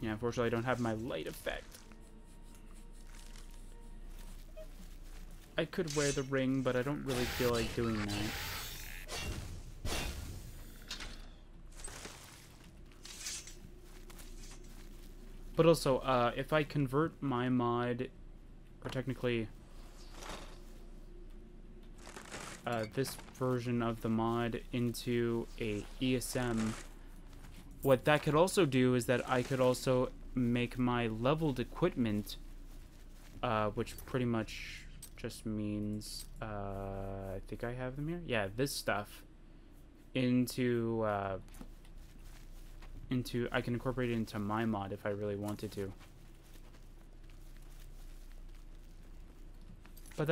Yeah, unfortunately I don't have my light effect. I could wear the ring, but I don't really feel like doing that. But also, if I convert my mod, or technically this version of the mod into a ESM, what that could also do is that I could also make my leveled equipment, which pretty much just means, I think I have them here. Yeah, this stuff into I can incorporate it into my mod if I really wanted to. But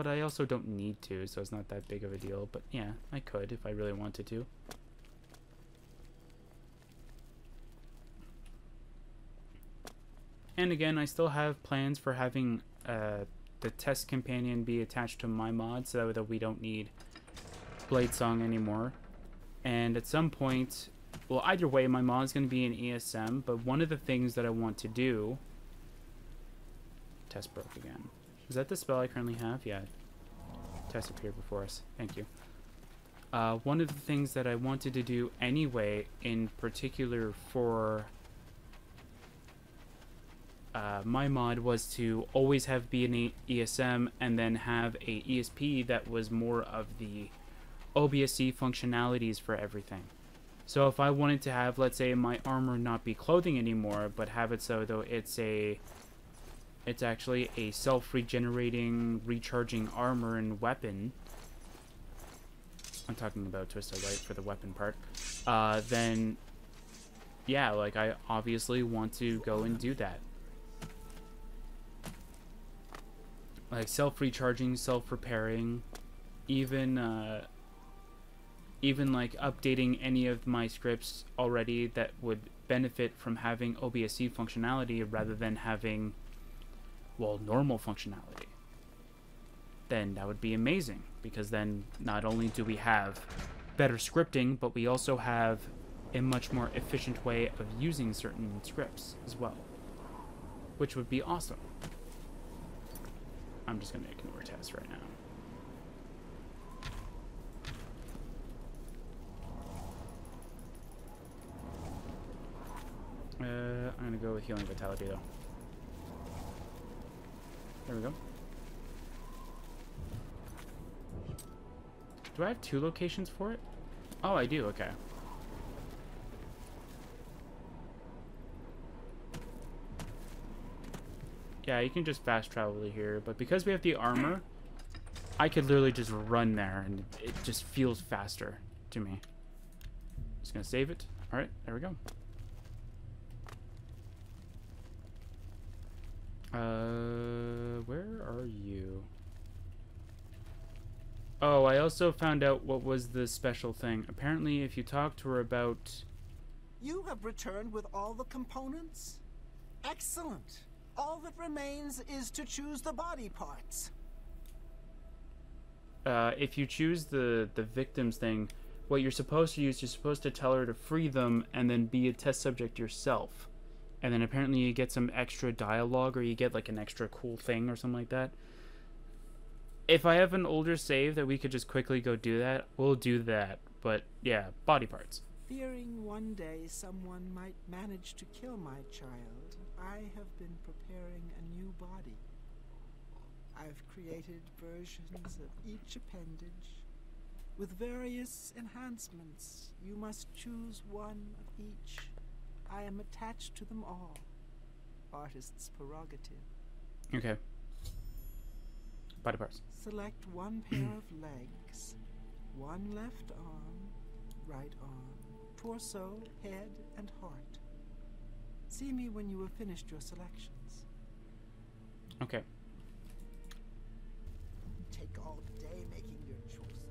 I also don't need to, so it's not that big of a deal. But yeah, I could if I really wanted to. And again, I still have plans for having the test companion be attached to my mod, so that we don't need Bladesong anymore. And at some point, well, either way, my mod is going to be an ESM, but one of the things that I want to do... Test broke again. Is that the spell I currently have? Yeah. Test appeared before us. Thank you. One of the things that I wanted to do anyway, in particular for my mod, was to always have be an ESM and then have a ESP that was more of the OBSC functionalities for everything. So if I wanted to have, let's say, my armor not be clothing anymore, but have it so though it's actually a self-regenerating, recharging armor and weapon. I'm talking about Twisted Light for the weapon part. Then, yeah, like, I obviously want to go and do that. Like, self-recharging, self-repairing, even like updating any of my scripts already that would benefit from having OBSC functionality rather than having, well, normal functionality. Then that would be amazing, because then not only do we have better scripting, but we also have a much more efficient way of using certain scripts as well, which would be awesome. I'm just going to ignore tests right now. I'm going to go with Healing Vitality, though. There we go. Do I have 2 locations for it? Oh, I do, okay. Yeah, you can just fast travel to here, but because we have the armor, I could literally just run there, and it just feels faster to me. Just gonna save it. Alright, there we go. Where are you? Oh, I also found out what was the special thing. Apparently, if you talk to her about... You have returned with all the components? Excellent. All that remains is to choose the body parts. If you choose the victims thing, what you're supposed to use, you're supposed to tell her to free them and then be a test subject yourself. And then apparently you get some extra dialogue, or you get like an extra cool thing or something like that. If I have an older save that we could just quickly go do that, we'll do that. But yeah, body parts. Fearing one day someone might manage to kill my child, I have been preparing a new body. I've created versions of each appendage with various enhancements. You must choose one of each. I am attached to them all. Artist's prerogative. Okay. Body parts. Select one pair of legs, one left arm, right arm, torso, head, and heart. See me when you have finished your selections. Okay. Take all day making your choices.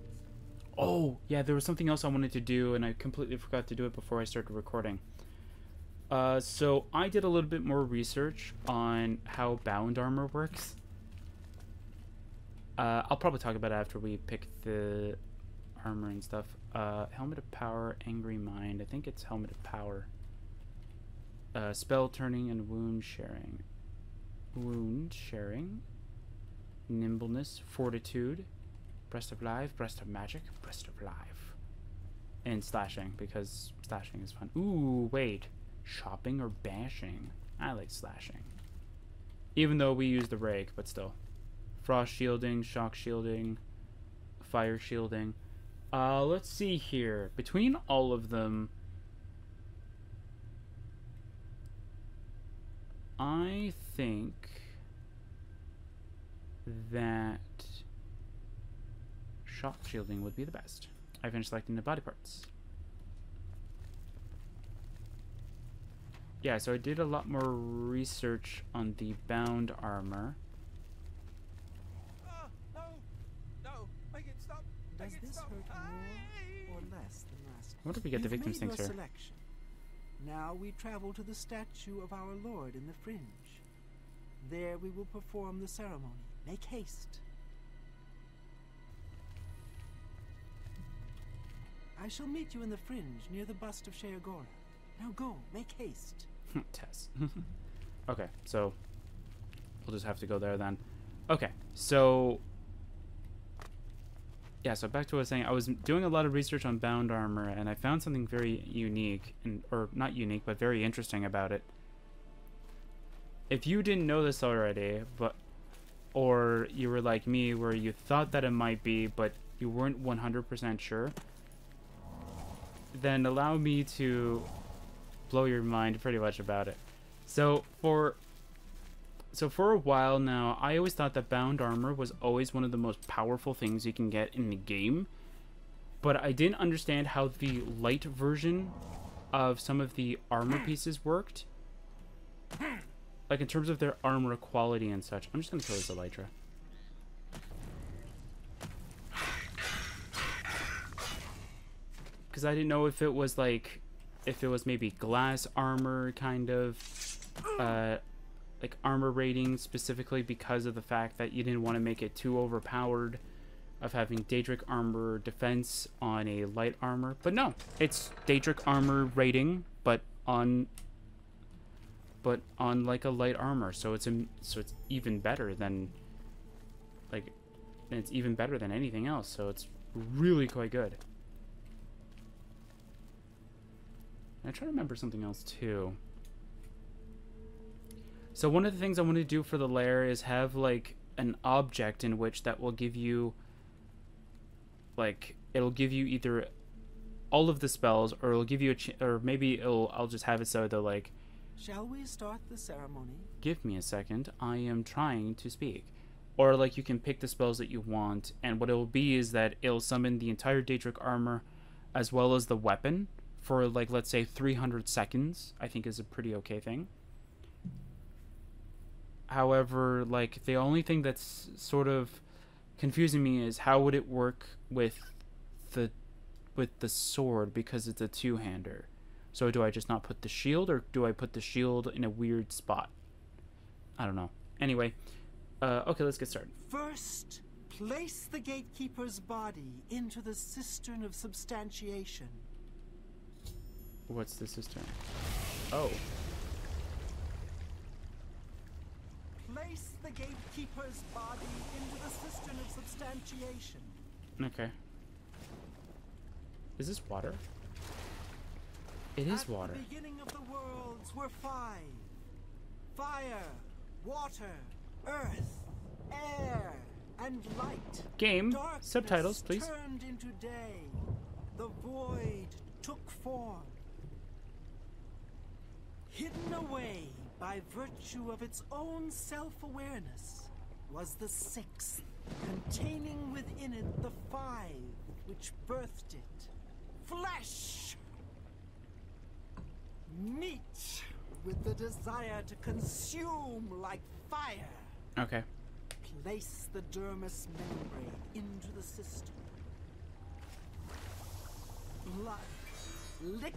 Oh, yeah, there was something else I wanted to do, and I completely forgot to do it before I started recording. So I did a little bit more research on how bound armor works. I'll probably talk about it after we pick the armor and stuff. Helmet of Power, Angry Mind. I think it's Helmet of Power. Spell turning and wound sharing. Wound sharing. Nimbleness, fortitude, breast of life, breast of magic, breast of life. And slashing, because slashing is fun. Ooh, wait. Shopping or bashing? I like slashing. Even though we use the rake, but still. Frost shielding, shock shielding, fire shielding. Let's see here. Between all of them, I think that shock shielding would be the best. I finished selecting the body parts. Yeah, so I did a lot more research on the bound armor. No, no, make it stop. Does this hurt more or less than last? What if we get the victim things here? Selection. Now we travel to the statue of our Lord in the Fringe. There we will perform the ceremony. Make haste. I shall meet you in the Fringe near the bust of Sheagora. Now go, make haste. Tess. Okay, so we'll just have to go there then. Okay, so yeah, so back to what I was saying. I was doing a lot of research on bound armor, and I found something very unique, or not unique, but very interesting about it. If you didn't know this already, or you were like me, where you thought that it might be, but you weren't 100% sure, then allow me to blow your mind pretty much about it. So for a while now, I always thought that bound armor was always one of the most powerful things you can get in the game, but I didn't understand how the light version of some of the armor pieces worked. Like in terms of their armor quality and such. I'm just gonna kill this Elytra. Because I didn't know if it was like, if it was maybe glass armor kind of, like armor rating specifically because of the fact that you didn't want to make it too overpowered of having Daedric armor defense on a light armor. But no, it's Daedric armor rating, but on like a light armor, so it's even better than it's even better than anything else. So it's really quite good. I try to remember something else too. So one of the things I want to do for the lair is have like an object in which that will give you, like, it'll give you either all of the spells, or it'll give you or maybe I'll just have it so that like. Shall we start the ceremony? Give me a second. I am trying to speak. Or like you can pick the spells that you want, and what it will be is that it'll summon the entire Daedric armor as well as the weapon for like, let's say 300 seconds. I think is a pretty okay thing. However, like the only thing that's sort of confusing me is how would it work with the sword, because it's a two-hander. So do I just not put the shield, or do I put the shield in a weird spot? I don't know. Anyway, okay, let's get started. First, place the Gatekeeper's body into the cistern of substantiation. What's the cistern? Oh. Place the Gatekeeper's body into the cistern of substantiation. Okay. Is this water? It is water. At the beginning of the worlds were 5. Fire, water, earth, air, and light. Game. Darkness Subtitles, please. Turned into day. The void took form. Hidden away by virtue of its own self-awareness was the 6th, containing within it the 5 which birthed it. Flesh! Meat with the desire to consume like fire. Okay. Place the dermis membrane into the cistern. Blood, liquid.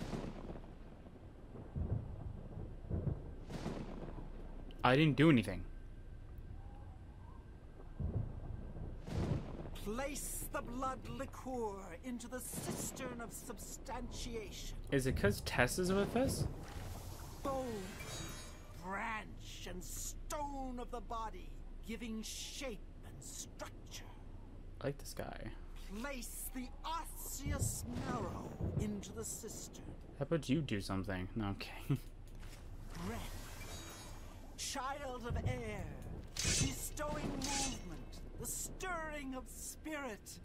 I didn't do anything. Place the blood liqueur into the cistern of substantiation. Is it because Tess is with us? bone, branch, and stone of the body, giving shape and structure. I like this guy. Place the osseous marrow into the cistern. How about you do something? No, okay. Breath, child of air, bestowing movement, the stirring of spirit.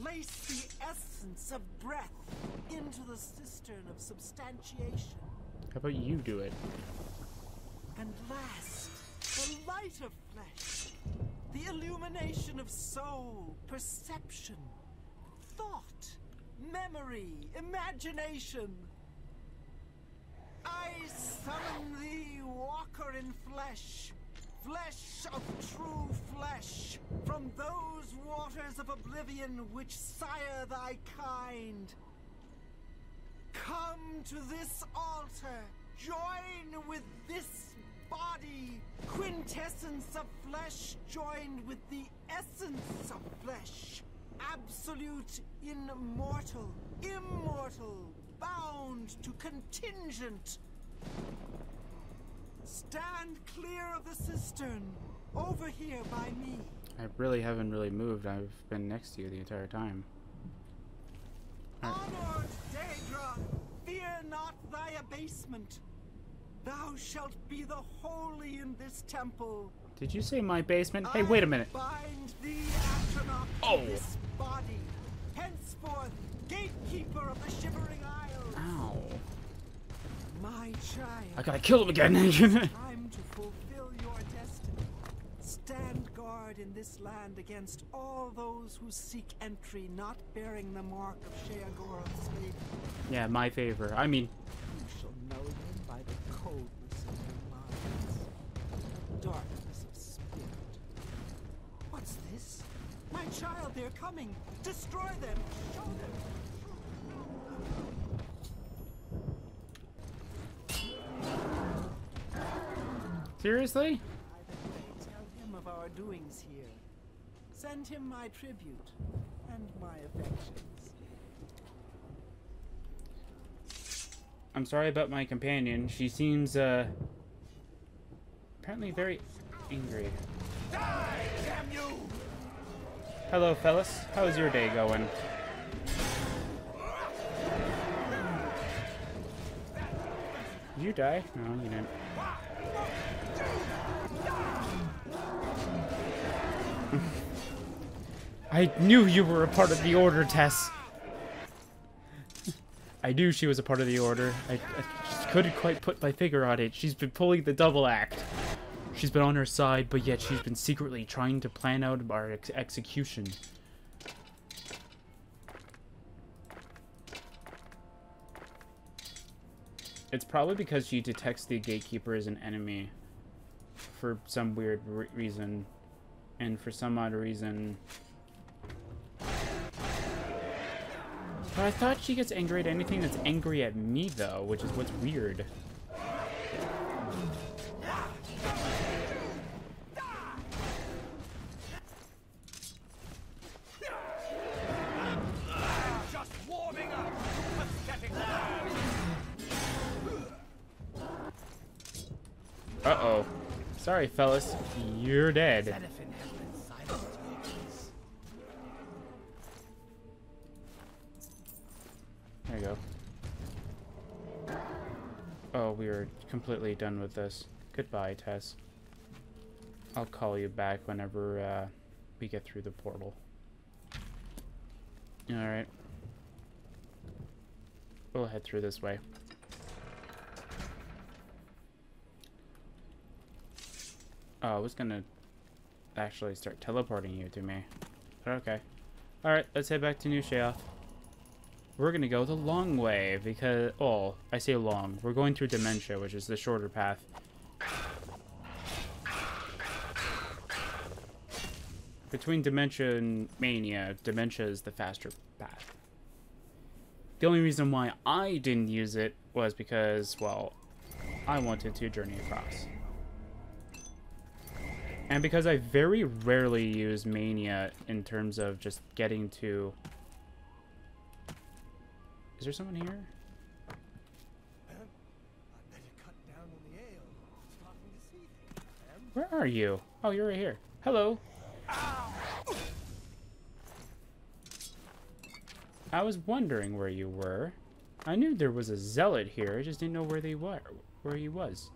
Place the essence of breath into the cistern of substantiation. How about you do it? And last, the light of flesh, the illumination of soul, perception, thought, memory, imagination. I summon thee, walker in flesh, flesh of true flesh, from those waters of oblivion which sire thy kind. Come to this altar, join with this body, quintessence of flesh joined with the essence of flesh, absolute immortal, immortal, bound to contingent. Stand clear of the cistern, over here by me. I really haven't moved. I've been next to you the entire time. Honored Daedra, fear not thy abasement. Thou shalt be the holy in this temple. Did you say my basement? Hey, wait a minute. Bind thee, Atronach, to this body. Henceforth, gatekeeper of the Shivering Isles. Ow. My child. I gotta kill him again. Time to fulfill your destiny. Stand guard in this land against all those who seek entry not bearing the mark of Sheogorath's favor. Yeah, my favor. I mean... You shall know them by the coldness of their minds, the darkness of spirit. What's this? My child, they're coming! Destroy them! Show them! Seriously? I tell him of our doings here. Send him my tribute and my affections. I'm sorry about my companion. She seems, apparently very angry. Die, damn you! Hello, fellas. How's your day going? Did you die? No, you didn't. I knew you were a part of the Order, Tess. I knew she was a part of the Order. I just couldn't quite put my finger on it. She's been pulling the double act. She's been on her side, but yet she's been secretly trying to plan out our execution. It's probably because she detects the Gatekeeper as an enemy for some weird reason. And for some odd reason... But I thought she gets angry at anything that's angry at me, though, which is what's weird. Just warming up. Uh-oh. Sorry, fellas. You're dead. There you go. Oh, we are completely done with this. Goodbye, Tess. I'll call you back whenever we get through the portal. Alright. We'll head through this way. Oh, I was gonna actually start teleporting you to me. But okay. Alright, let's head back to New Sheoth. We're gonna go the long way because, oh, I say long. We're going through Dementia, which is the shorter path. Between Dementia and Mania, Dementia is the faster path. The only reason why I didn't use it was because, well, I wanted to journey across. And because I very rarely use Mania in terms of just getting to... Is there someone here? Where are you? Oh, you're right here. Hello. I was wondering where you were. I knew there was a zealot here. I just didn't know where where he was.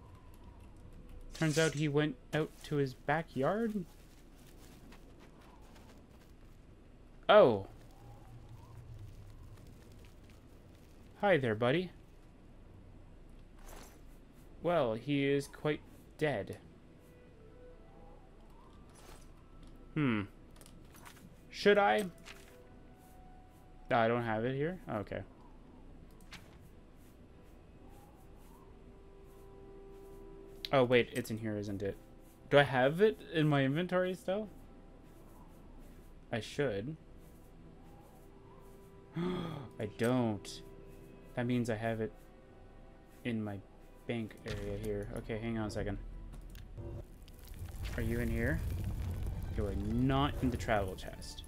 Turns out he went out to his backyard. Oh. Hi there, buddy. Well, he is quite dead. Should I? Oh, I don't have it here? Okay. Oh, wait, it's in here, isn't it? Do I have it in my inventory still? I should. I don't. That means I have it in my bank area here. Okay, hang on a second. Are you in here? You are not in the travel chest.